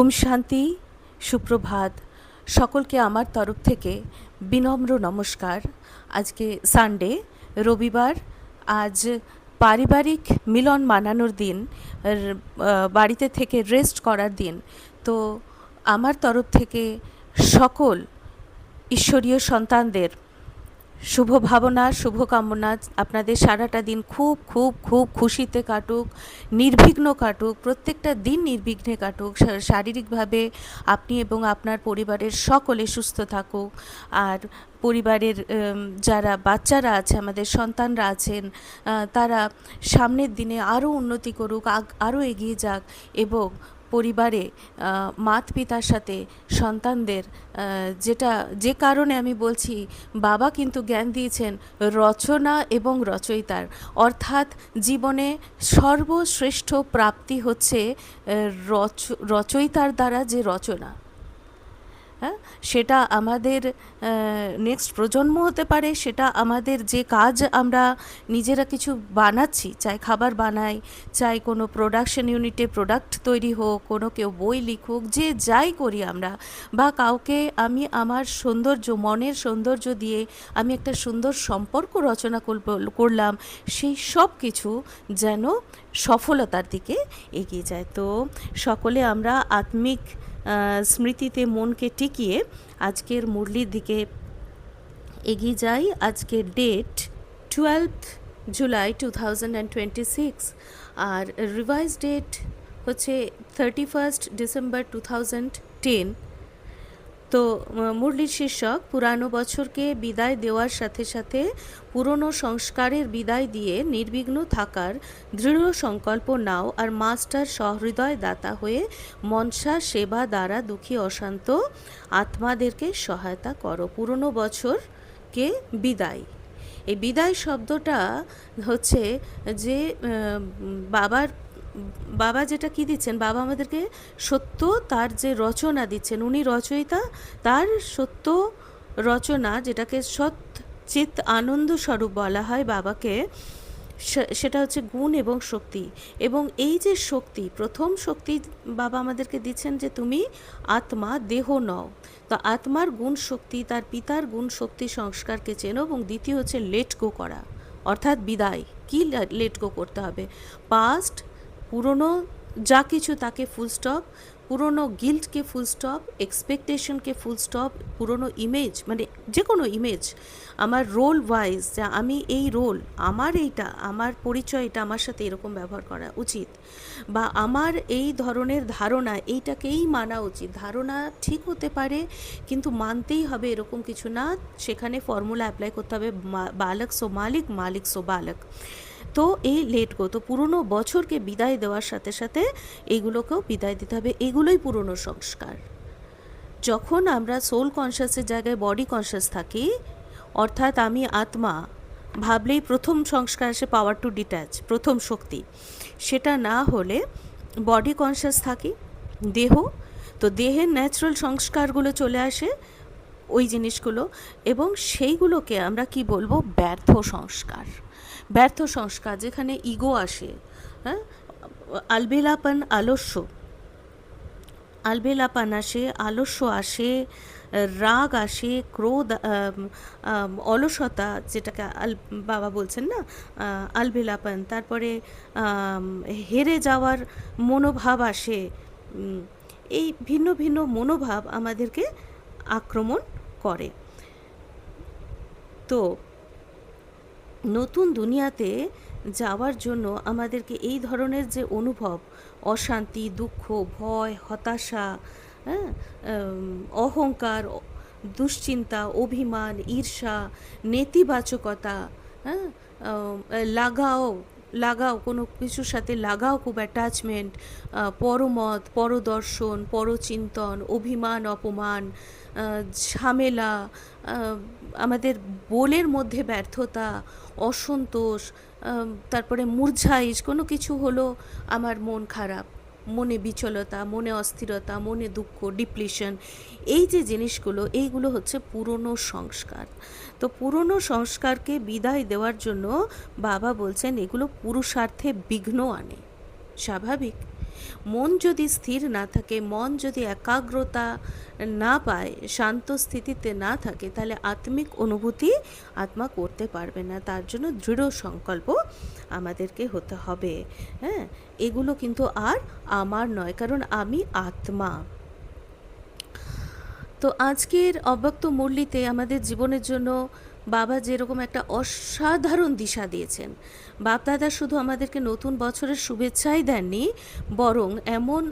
ওম শান্তি, সুপ্রভাত। সকলকে আমার তরফ থেকে বিনম্র নমস্কার। আজকে সানডে, রবিবার। আজ পারিবারিক মিলন মানানোর দিন, বাড়িতে থেকে রেস্ট করার দিন। তো আমার তরফ থেকে সকল ঈশ্বরীয় সন্তানদের শুভ ভাবনা, শুভকামনা। আপনাদের সারাটা দিন খুব খুব খুব খুশিতে কাটুক, নির্বিঘ্ন কাটুক, প্রত্যেকটা দিন নির্বিঘ্নে কাটুক। শারীরিকভাবে আপনি এবং আপনার পরিবারের সকলে সুস্থ থাকুক। আর পরিবারের যারা বাচ্চারা আছে, আমাদের সন্তানরা আছেন, তারা সামনের দিনে আরও উন্নতি করুক, আরও এগিয়ে যাক। এবং পরিবারে মাতা পিতার সাথে সন্তানদের যে কারণে আমি বলছি, বাবা কিন্তু জ্ঞান দিয়েছেন রচনা এবং রচয়িতার, অর্থাৎ জীবনে সর্বশ্রেষ্ঠ প্রাপ্তি হচ্ছে রচয়িতার দ্বারা যে রচনা। হ্যাঁ, সেটা আমাদের নেক্সট প্রজন্ম হতে পারে, সেটা আমাদের যে কাজ আমরা নিজেরা কিছু বানাচ্ছি, চাই খাবার বানাই, চাই কোনো প্রোডাকশন ইউনিটে প্রোডাক্ট তৈরি হোক, কোনো কেউ বই লিখুক, যে যাই করি আমরা, বা কাউকে আমি আমার সৌন্দর্য, মনের সৌন্দর্য দিয়ে আমি একটা সুন্দর সম্পর্ক রচনা করলাম, সেই সব কিছু যেন সফলতার দিকে এগিয়ে যায়। তো সকলে আমরা আত্মিক স্মৃতিতে মনকে টিকিয়ে আজকের মুরলির দিকে এগিয়ে যাই। আজকের ডেট 12 জুলাই 2026, আর রিভাইজ ডেট হচ্ছে 31 ডিসেম্বর 2010। তো মুরলির শীর্ষক পুরানো বছরকে বিদায় দেওয়ার সাথে সাথে পুরনো সংস্কারের বিদায় দিয়ে নির্বিঘ্ন থাকার দৃঢ় সংকল্প নাও, আর মাস্টার সহৃদয় দাতা হয়ে মনসা সেবা দ্বারা দুঃখী অশান্ত আত্মাদেরকে সহায়তা করো। পুরনো বছরকে বিদায়, এই বিদায় শব্দটা হচ্ছে যে বাবা যেটা কি দিচ্ছেন, বাবা আমাদেরকে সত্য তার যে রচনা দিচ্ছেন, উনি রচয়িতা, তার সত্য রচনা যেটাকে সৎ চিত আনন্দ স্বরূপ বলা হয় বাবাকে, সেটা হচ্ছে গুণ এবং শক্তি। এবং এই যে শক্তি, প্রথম শক্তি বাবা আমাদেরকে দিচ্ছেন যে তুমি আত্মা, দেহ নও। তো আত্মার গুণ শক্তি, তার পিতার গুণ শক্তি সংস্কারকে চেনো। এবং দ্বিতীয় হচ্ছে লেট গো করা, অর্থাৎ বিদায়। কি লেট গো করতে হবে? পাস্ট, পুরনো যা কিছু তাকে ফুল স্টপ, পুরনো গিল্টকে ফুল স্টপ, এক্সপেকটেশনকে ফুল স্টপ, পুরনো ইমেজ, মানে যে কোনো ইমেজ, আমার রোল ওয়াইজ, যা আমি এই রোল, আমার এইটা, আমার পরিচয়, এটা আমার সাথে এরকম ব্যবহার করা উচিত, বা আমার এই ধরনের ধারণা, এইটাকেই মানা উচিত। ধারণা ঠিক হতে পারে, কিন্তু মানতেই হবে এরকম কিছু না। সেখানে ফর্মুলা অ্যাপ্লাই করতে হবে, বালক সো মালিক, মালিক সো বালক। তো এই লেট গো, তো পুরনো বছরকে বিদায় দেওয়ার সাথে সাথে এইগুলোকেও বিদায় দিতে হবে। এগুলোই পুরনো সংস্কার। যখন আমরা সোল কনসিয়াসের জায়গায় বডি কনসিয়াস থাকি, অর্থাৎ আমি আত্মা ভাবলেই প্রথম সংস্কার আসে পাওয়ার টু ডিট্যাচ, প্রথম শক্তি। সেটা না হলে বডি কনসিয়াস থাকি, দেহ, তো দেহের ন্যাচারাল সংস্কারগুলো চলে আসে, ওই জিনিসগুলো, এবং সেইগুলোকে আমরা কি বলবো? ব্যর্থ সংস্কার। ব্যর্থ সংস্কার, যেখানে ইগো আসে, হ্যাঁ, আলবেলাপন, আলবেলাপন আসে, আলস্য আসে, রাগ আসে, ক্রোধ, অলসতা, যেটাকে বাবা বলছেন না, আলবেলাপন। তারপরে হেরে যাওয়ার মনোভাব আসে। এই ভিন্ন ভিন্ন মনোভাব আমাদেরকে আক্রমণ করে। তো নতুন দুনিয়াতে যাওয়ার জন্য আমাদেরকে এই ধরনের যে অনুভব, অশান্তি, দুঃখ, ভয়, হতাশা, হ্যাঁ, অহংকার, দুশ্চিন্তা, অভিমান, ঈর্ষা, নেতিবাচকতা, হ্যাঁ, লাগাও কোনো কিছুর সাথে লাগাও, খুব অ্যাটাচমেন্ট, পরমত, পরদর্শন, পরচিন্তন, অভিমান, অপমান, ঝামেলা, আমাদের বোলের মধ্যে ব্যর্থতা, অসন্তোষ, তারপরে মূর্ছাইশ, কোনো কিছু হলো আমার মন খারাপ, মনে বিচলতা, মনে অস্থিরতা, মনে দুঃখ, ডিপ্রেশন, এই যে জিনিসগুলো, এইগুলো হচ্ছে পুরনো সংস্কার। তো পুরনো সংস্কারকে বিদায় দেওয়ার জন্য বাবা বলছেন এগুলো পুরুষার্থে বিঘ্ন আনে। স্বাভাবিক, মন যদি স্থির না থাকে, মন যদি একাগ্রতা না পায়, শান্ত স্থিতিতে না থাকে, তাহলে আত্মিক অনুভূতি আত্মা করতে পারবে না। তার জন্য দৃঢ় সংকল্প আমাদেরকে হতে হবে। হ্যাঁ, এগুলো কিন্তু আর আমার নয়, কারণ আমি আত্মা। তো আজকের অব্যক্ত মুরলিতে আমাদের জীবনের জন্য বাবা যেরকম একটা অসাধারণ দিশা দিয়েছেন। বাপদাদা শুধু আমাদেরকে নতুন বছরের শুভেচ্ছাই দেননি, বরং এমন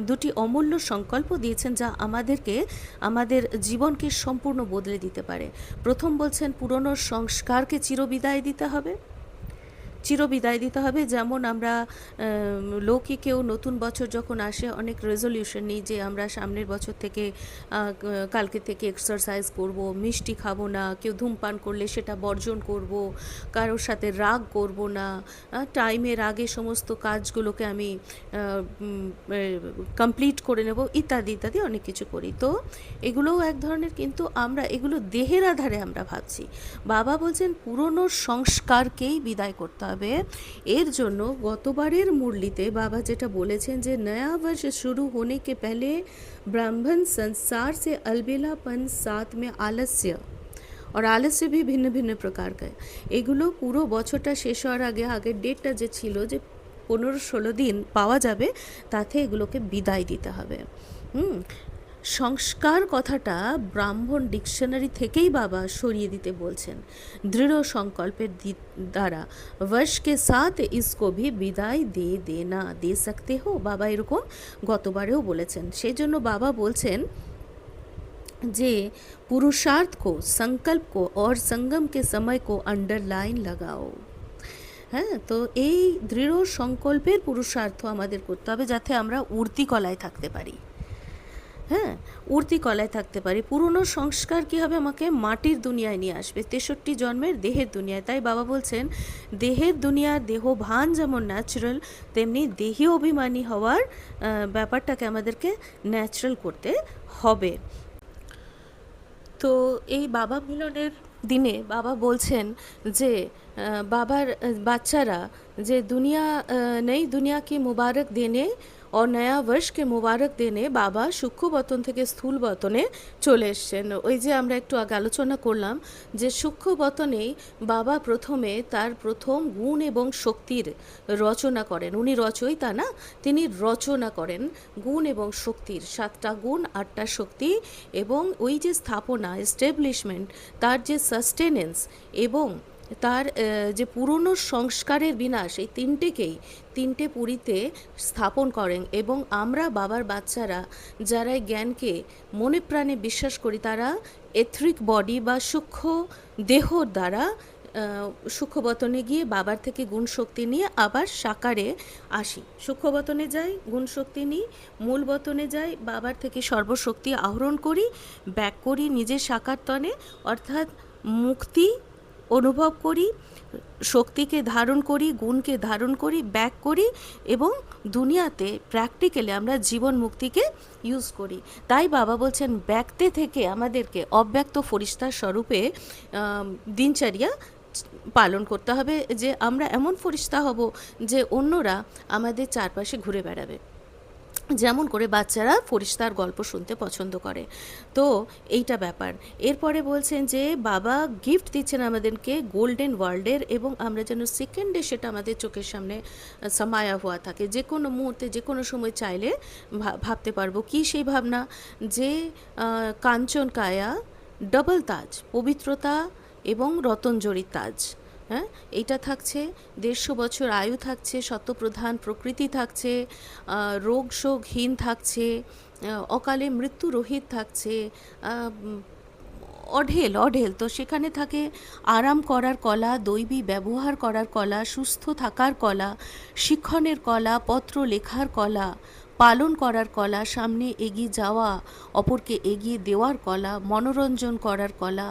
দুটি অমূল্য সংকল্প দিয়েছেন যা আমাদেরকে, আমাদের জীবনকে সম্পূর্ণ বদলে দিতে পারে। প্রথম বলছেন পুরনো সংস্কারকে চিরবিদায় দিতে হবে, চিরবিদায় দিতে হবে। যেমন আমরা লৌকিকেও নতুন বছর যখন আসে অনেক রেজলিউশন নিই যে আমরা সামনের বছর থেকে কালকে থেকে এক্সারসাইজ করব, মিষ্টি খাবো না, কেউ ধূমপান করলে সেটা বর্জন করব, কারোর সাথে রাগ করব না, টাইমের আগে সমস্ত কাজগুলোকে আমি কমপ্লিট করে নেব, ইত্যাদি ইত্যাদি অনেক কিছু করি। তো এগুলোও এক ধরনের, কিন্তু আমরা এগুলো দেহের আধারে আমরা ভাবছি। বাবা বলছেন পুরনো সংস্কারকেই বিদায় করতে হবে। এর জন্য গতবারের মুরলিতে বাবা যেটা বলেছেন যে নয়া वर्ष शुरू होने के पहले ब्राह्मण संसार से अलबेलापन, साथ में आलस्य, और आलस्य भी ভিন্ন ভিন্ন প্রকার का। এগুলো পুরো বছরটা শেষ হওয়ার আগে, আগের ডেটটা যে ছিল যে 15-16 দিন পাওয়া যাবে, তাতে এগুলোকে বিদায় দিতে হবে। সংস্কার কথাটা ব্রাহ্মণ ডিকশনারি থেকেই বাবা সরিয়ে দিতে বলছেন। দৃঢ় সংকল্পের দ্বারা वर्ष के साथ इसको भी বিদায় দে দেনা দে सकते हो, বাবা এরকম গতবারেও বলেছেন। সেই জন্য বাবা বলছেন যে पुरुषार्थ को, संकल्प को और संगम के समय को अंडरलाइन लगाओ। হ্যাঁ, তো এই দৃঢ় সংকল্পের পুরুষার্থ আমাদের করতে হবে যাতে আমরা উর্তি কলায় থাকতে পারি। হ্যাঁ, উর্তি কলায় থাকতে পারি। পুরনো সংস্কার কী হবে, আমাকে মাটির দুনিয়ায় নিয়ে আসবে, 63 জন্মের দেহের দুনিয়ায়। তাই বাবা বলছেন দেহের দুনিয়ার দেহ ভান যেমন ন্যাচারাল, তেমনি দেহি অভিমানী হওয়ার ব্যাপারটাকে আমাদেরকে ন্যাচারাল করতে হবে। তো এই বাবা মিলনের দিনে বাবা বলছেন যে বাবার বাচ্চারা যে দুনিয়া নেই, দুনিয়া কি মুবারক দেনে और नया वर्ष के मुबारक देने বাবা সূক্ষ্ম বতন থেকে স্থূল বতনে চলে এসছেন। ওই যে আমরা একটু আগে আলোচনা করলাম যে সূক্ষ্ম বতনেই বাবা প্রথমে তার প্রথম গুণ এবং শক্তির রচনা করেন। উনি রচয়িতা না, তিনি রচনা করেন গুণ এবং শক্তির, 7টা গুণ 8টা শক্তি, এবং ওই যে স্থাপনা, এস্টাবলিশমেন্ট, তার যে সাস্টেনেন্স এবং তার যে পুরনো সংস্কারের বিনাশ, এই তিনটে পুরীতে স্থাপন করেন। এবং আমরা বাবার বাচ্চারা যারা জ্ঞানকে মনে প্রাণে বিশ্বাস করি, তারা এথরিক বডি বা সূক্ষ্ম দেহর দ্বারা সূক্ষ্মবতনে গিয়ে বাবার থেকে গুণ শক্তি নিয়ে আবার সাকারে আসি। সূক্ষ্মবতনে যাই, গুণ শক্তি নিই, মূল বতনে যাই, বাবার থেকে সর্বশক্তি আহরণ করি, ব্যাক করি নিজের সাকার তনে, অর্থাৎ মুক্তি অনুভব করি, শক্তিকে ধারণ করি, গুণকে ধারণ করি, ব্যাক করি, এবং দুনিয়াতে প্র্যাকটিক্যালি আমরা জীবন মুক্তিকে ইউজ করি। তাই বাবা বলছেন ব্যক্তি থেকে আমাদেরকে অব্যক্ত ফরিস্তার স্বরূপে দিনচর্যা পালন করতে হবে, যে আমরা এমন ফরিস্তা হব যে অন্যরা আমাদের চারপাশে ঘুরে বেড়াবে, যেমন করে বাচ্চারা ফরিস্তার গল্প শুনতে পছন্দ করে। তো এইটা ব্যাপার। এরপরে বলছেন যে বাবা গিফট দিচ্ছেন আমাদেরকে গোল্ডেন ওয়ার্ল্ডের, এবং আমরা যেন সেকেন্ডে সেটা আমাদের চোখের সামনে সামায়া হওয়া থাকে, যে কোনো মুহূর্তে যে কোনো সময় চাইলে ভাবতে পারবো। কি সেই ভাবনা, যে কাঞ্চন কায়া ডবল তাজ, পবিত্রতা এবং রতনজড়ির তাজ। হ্যাঁ, এইটা থাকছে, 150 বছর আয়ু থাকছে, শতপ্রধান প্রকৃতি থাকছে, রোগ শোকহীন থাকছে, অকালে মৃত্যু রহিত থাকছে, অঢেল। তো সেখানে থাকে আরাম করার কলা, দৈবী ব্যবহার করার কলা, সুস্থ থাকার কলা, শিক্ষণের কলা, পত্র লেখার কলা, পালন করার কলা, সামনে এগিয়ে যাওয়া, অপরকে এগিয়ে দেওয়ার কলা, মনোরঞ্জন করার কলা,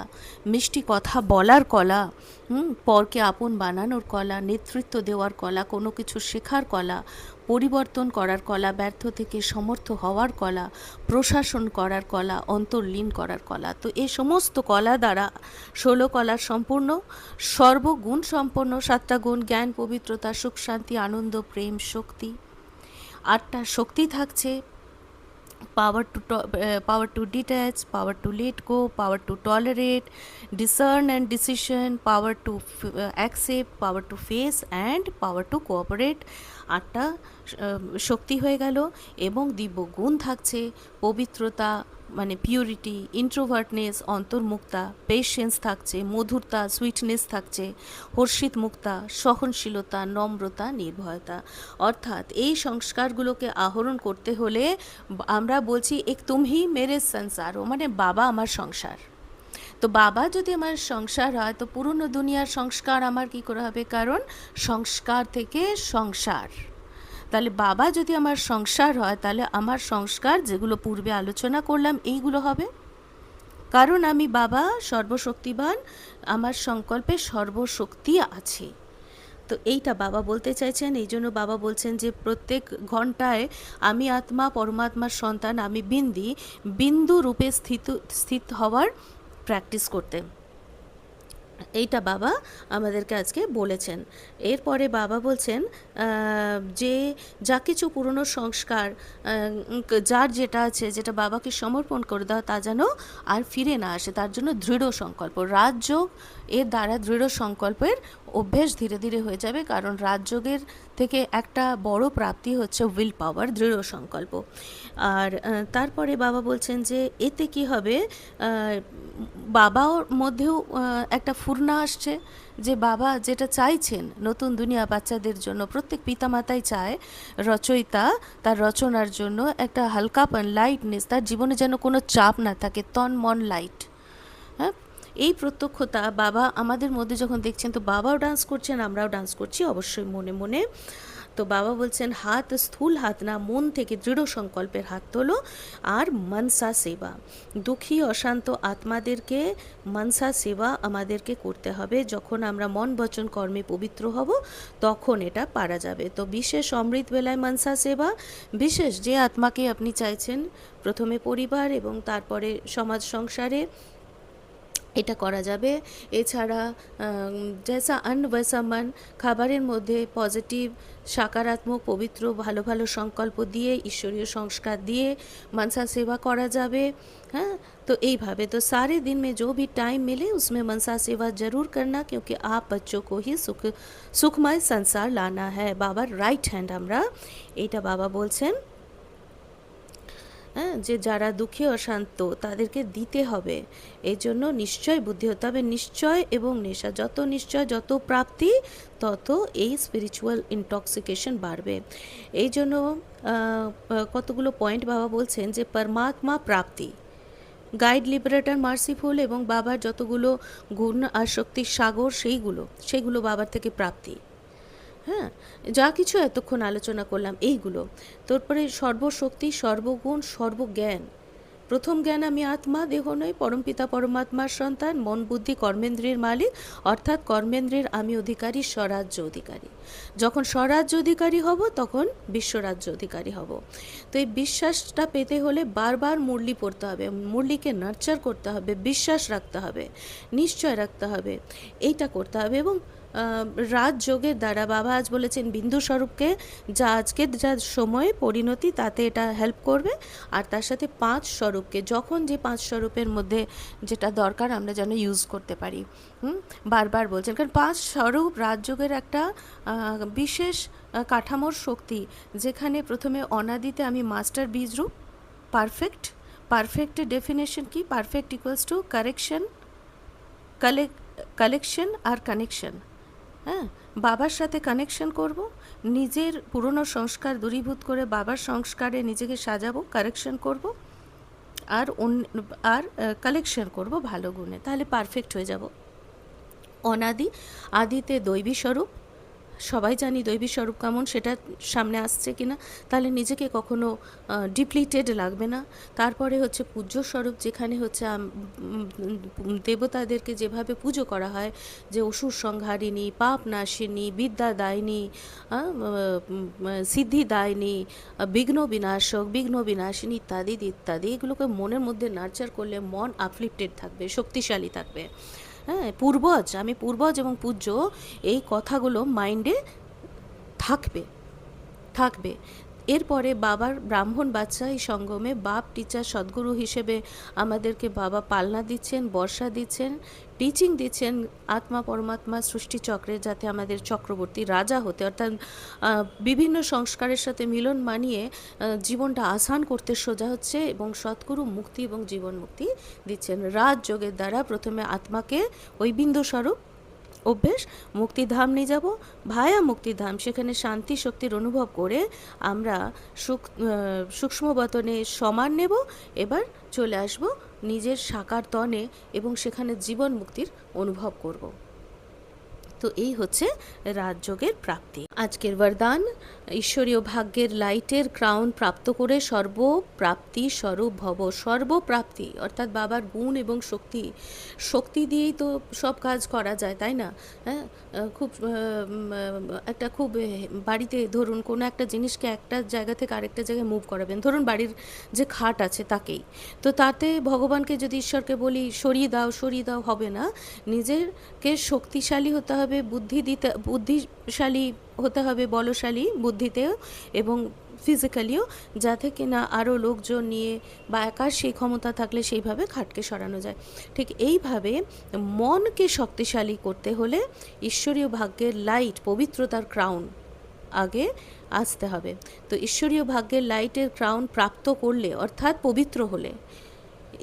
মিষ্টি কথা বলার কলা, পরকে আপন বানানোর কলা, নেতৃত্ব দেওয়ার কলা, কোনো কিছু শেখার কলা, পরিবর্তন করার কলা, ব্যর্থ থেকে সমর্থ হওয়ার কলা, প্রশাসন করার কলা, অন্তর্লীন করার কলা। তো এই সমস্ত কলা দ্বারা 16 কলার সম্পূর্ণ, সর্বগুণ সম্পন্ন 7টা গুণ, জ্ঞান, পবিত্রতা, সুখ, শান্তি, আনন্দ, প্রেম, শক্তি, আটটা শক্তি থাকছে: power to detach, power to let go, power to tolerate, discern and decision, power to accept, power to face and power to cooperate। আটটা শক্তি হয়ে গেল। এবং দিব্য গুণ থাকছে: পবিত্রতা মানে পিউরিটি, ইন্ট্রোভার্টনেস অন্তর্মুক্তা, পেশেন্স থাকছে, মধুরতা সুইটনেস থাকছে, হর্ষিত মুক্তা, সহনশীলতা, নম্রতা, নির্ভয়তা। অর্থাৎ এই সংস্কারগুলোকে আহরণ করতে হলে আমরা বলছি এক তুমি মেরে সংসারও, মানে বাবা আমার সংসার। তো বাবা যদি আমার সংসার হয় তো পুরনো দুনিয়ার সংস্কার আমার কি করে হবে? কারণ সংস্কার থেকে সংসার। তাহলে বাবা যদি আমার সংসার হয় তাহলে আমার সংস্কার যেগুলো পূর্বে আলোচনা করলাম এইগুলো হবে। কারণ আমি বাবা সর্বশক্তিমান, আমার সংকল্পে সর্বশক্তি আছে। তো এইটা বাবা বলতে চাইছেন। এই জন্য বাবা বলছেন যে প্রত্যেক ঘন্টায় আমি আত্মা, পরমাত্মার সন্তান, আমি বিন্দু রূপে স্থিত হওয়ার প্র্যাকটিস করতে। এইটা বাবা আমাদেরকে আজকে বলেছেন। এরপরে বাবা বলছেন যে যা কিছু পুরনো সংস্কার যার যেটা আছে, যেটা বাবাকে সমর্পণ করে দেওয়া, তা যেন আর ফিরে না আসে, তার জন্য দৃঢ় সংকল্প। রাজযোগ এর দ্বারা দৃঢ় সংকল্পের অভ্যেস ধীরে ধীরে হয়ে যাবে। কারণ রাজযোগের থেকে একটা বড় প্রাপ্তি হচ্ছে উইল পাওয়ার, দৃঢ় সংকল্প। আর তারপরে বাবা বলছেন যে এতে কি হবে, বাবার মধ্যেও একটা ফুরনা আসছে, যে বাবা যেটা চাইছেন নতুন দুনিয়া বাচ্চাদের জন্য, প্রত্যেক পিতামাতাই চায় রচয়িতা তার রচনার জন্য একটা হালকাপন, লাইটনেস, তার জীবনে যেন কোনো চাপ না থাকে, তন মন লাইট। হ্যাঁ, এই প্রত্যক্ষতা বাবা আমাদের মধ্যে যখন দেখছেন, তো বাবাও ডান্স করছেন, আমরাও ডান্স করছি অবশ্যই মনে মনে। তো বাবা বলছেন হাত স্থূল হাত না, মন থেকে দৃঢ় সংকল্পের হাত তোলো। আর মনসা সেবা, দুঃখী অশান্ত আত্মাদেরকে মনসা সেবা আমাদেরকে করতে হবে। যখন আমরা মন বচন কর্মে পবিত্র হব তখন এটা পারা যাবে। তো বিশেষ অমৃত বেলায় মনসা সেবা, বিশেষ যে আত্মাকে আপনি চাইছেন, প্রথমে পরিবার এবং তারপরে সমাজ সংসারে এটা করা যাবে। এছাড়া জেসা অন্ন বৈসা মন, খাবারের মধ্যে পজিটিভ, সকারাত্মক, পবিত্র ভালো ভালো সংকল্প দিয়ে, ঈশ্বরীয় সংস্কার দিয়ে मनसा सेवा করা যাবে। হ্যাঁ, तो এইভাবে तो सारे दिन में जो भी टाइम मिले उसमें मनसा सेवा जरूर करना, क्योंकि आप बच्चों को ही सुखमय संसार लाना है। বাবার রাইট হ্যান্ড আমরা, এইটা বাবা বলছেন। হ্যাঁ, যে যারা দুঃখী অশান্ত তাদেরকে দিতে হবে, এই জন্য নিশ্চয় বুদ্ধি হতে হবে। নিশ্চয় এবং নেশা, যত নিশ্চয়, যত প্রাপ্তি, তত এই স্পিরিচুয়াল ইনটক্সিকেশন বাড়বে। এই জন্য কতগুলো পয়েন্ট বাবা বলছেন যে পরমাত্মা প্রাপ্তি, গাইড, লিবারেটর, মার্সিফুল এবং বাবার যতগুলো গুণ আর শক্তির সাগর, সেইগুলো বাবার থেকে প্রাপ্তি। হ্যাঁ, যা কিছু এতক্ষণ আলোচনা করলাম এইগুলো। তারপরে সর্বশক্তি, সর্বগুণ, সর্বজ্ঞান। প্রথম জ্ঞান আমি আত্মা, দেহ নই, পরমপিতা পরমাত্মার সন্তান, মন বুদ্ধি কর্মেন্দ্রিয়ের মালিক, অর্থাৎ কর্মেন্দ্রিয়ের আমি অধিকারী, স্বরাজ্য অধিকারী। যখন স্বরাজ্য অধিকারী হব তখন বিশ্বরাজ্য অধিকারী হব। তো এই বিশ্বাসটা পেতে হলে বারবার মুরলি পড়তে হবে, মুরলিকে নার্চার করতে হবে, বিশ্বাস রাখতে হবে, নিশ্চয় রাখতে হবে, এইটা করতে হবে। এবং রাজযোগের দ্বারা বাবা আজ বলেছেন বিন্দু স্বরূপকে, যা আজকের যা সময় পরিণতি তাতে এটা হেল্প করবে। আর তার সাথে 5 স্বরূপকে, যখন যে 5 স্বরূপের মধ্যে যেটা দরকার আমরা যেন ইউজ করতে পারি, বারবার বলছেন। কারণ 5 স্বরূপ রাজযোগের একটা বিশেষ কাঠামোর শক্তি, যেখানে প্রথমে অনাদিতে আমি মাস্টার বীজরূপ, পারফেক্টের ডেফিনেশন কি? পারফেক্ট ইকুয়ালস টু কালেকশন আর কানেকশন। হ্যাঁ, বাবার সাথে কানেকশন করব, নিজের পুরনো সংস্কার দূরীভূত করে বাবার সংস্কারে নিজেকে সাজাবো, কারেকশন করব, আর কালেকশন করব ভালো গুণে, তাহলে পারফেক্ট হয়ে যাব। অনাদি, আদিতে দৈবী স্বরূপ, সবাই জানি দৈবী স্বরূপ কেমন, সেটা সামনে আসছে কিনা, তাহলে নিজেকে কখনো ডিপ্লিটেড লাগবে না। তারপরে হচ্ছে পূজ্য স্বরূপ, যেখানে হচ্ছে দেবতাদেরকে যেভাবে পুজো করা হয়, যে অসুর সংহারিণী, পাপ নাশিনী, বিদ্যাদায়িনী, সিদ্ধিদায়িনী, বিঘ্ন বিনাশিনী ইত্যাদি ইত্যাদি, এগুলোকে মনের মধ্যে নার্চার করলে মন আপলিফটেড থাকবে, শক্তিশালী থাকবে। হ্যাঁ, আমি পূর্বজ এবং পূজ্য, এই কথাগুলো মাইন্ডে থাকবে। এরপরে বাবার ব্রাহ্মণ বাচ্চা এই সঙ্গমে বাপ টিচার সদ্গুরু হিসেবে আমাদেরকে বাবা পালনা দিচ্ছেন, বর্ষা দিচ্ছেন, টিচিং দিচ্ছেন আত্মা পরমাত্মা সৃষ্টিচক্রে, যাতে আমাদের চক্রবর্তী রাজা হতে, অর্থাৎ বিভিন্ন সংস্কারের সাথে মিলন মানিয়ে জীবনটা আসান করতে সোজা হচ্ছে, এবং সদ্গুরু মুক্তি এবং জীবন মুক্তি দিচ্ছেন রাজযোগের দ্বারা। প্রথমে আত্মাকে ওই বিন্দুস্বরূপ অভ্যেস মুক্তিধাম নিয়ে যাব, ভায়া মুক্তিধাম, সেখানে শান্তি শক্তির অনুভব করে আমরা সূক্ষ্মবতনে সমান নেব। এবার চলে আসব নিজের সাকার তনে এবং সেখানে জীবন মুক্তির অনুভব করব। তো এই হচ্ছে রাজযোগের প্রাপ্তি। আজকের বরদান, ঈশ্বরীয় ভাগ্যের লাইটের ক্রাউন প্রাপ্ত করে সর্বপ্রাপ্তি স্বরূপ ভব। সর্বপ্রাপ্তি অর্থাৎ বাবার গুণ এবং শক্তি দিয়েই তো সব কাজ করা যায়, তাই না? হ্যাঁ, খুব বাড়িতে ধরুন কোনো একটা জিনিসকে একটা জায়গা থেকে আরেকটা জায়গায় মুভ করাবেন, ধরুন বাড়ির যে খাট আছে তাকেই, তো তাতে ভগবানকে যদি ঈশ্বরকে বলি সরিয়ে দাও হবে না। নিজেকে শক্তিশালী হতে হবে, বুদ্ধিশালী হতে হবে, বলশালী বুদ্ধিতেও এবং ফিজিক্যালিও, যাতে কিনা আরও লোকজন নিয়ে বা একার সেই ক্ষমতা থাকলে সেইভাবে খাটকে সরানো যায়। ঠিক এইভাবে মনকে শক্তিশালী করতে হলে ঈশ্বরীয় ভাগ্যের লাইট, পবিত্রতার ক্রাউন আগে আসতে হবে। তো ঈশ্বরীয় ভাগ্যের লাইটের ক্রাউন প্রাপ্ত করলে, অর্থাৎ পবিত্র হলে,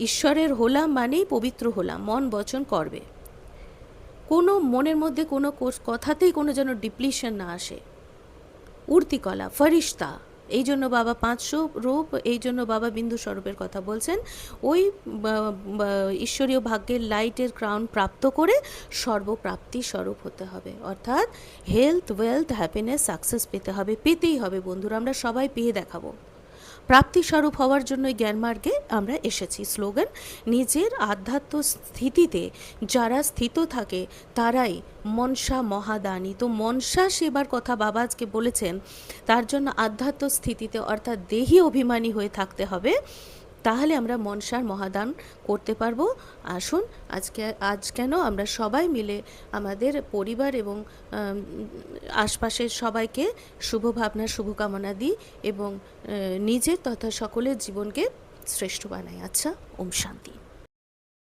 ঈশ্বরের হলাম মানেই পবিত্র হলাম, মন বচন করবে, কোনো মনের মধ্যে কোনো কথাতেই কোনো যেন ডিপ্লিশন না আসে, উর্তিকলা ফরিস্তা। এই জন্য বাবা 500 রূপ, এই জন্য বাবা বিন্দু স্বরূপের কথা বলছেন। ওই ঈশ্বরীয় ভাগ্যের লাইটের ক্রাউন প্রাপ্ত করে সর্বপ্রাপ্তি স্বরূপ হতে হবে, অর্থাৎ হেলথ, ওয়েলথ, হ্যাপিনেস, সাকসেস পেতেই হবে বন্ধুরা। আমরা সবাই পেয়ে দেখাবো। প্রাপ্তি স্বরূপ হওয়ার জন্য জ্ঞানমার্গে আমরা এসেছি। স্লোগান, নিজের আধ্যাত্ম স্থিতিতে যারা স্থিত থাকে তারাই মনসা মহাদানী। তো মনসা সেবার কথা বাবা আজকে বলেছেন, তার জন্য আধ্যাত্ম স্থিতিতে অর্থাৎ দেহি অভিমানী হয়ে থাকতে হবে, তাহলে আমরা মনসার মহাদান করতে পারবো। আসুন আজ কেন আমরা সবাই মিলে আমাদের পরিবার এবং আশপাশের সবাইকে শুভ ভাবনা, শুভকামনা দিই এবং নিজের তথা সকলের জীবনকে শ্রেষ্ঠ বানাই। আচ্ছা, ওম শান্তি।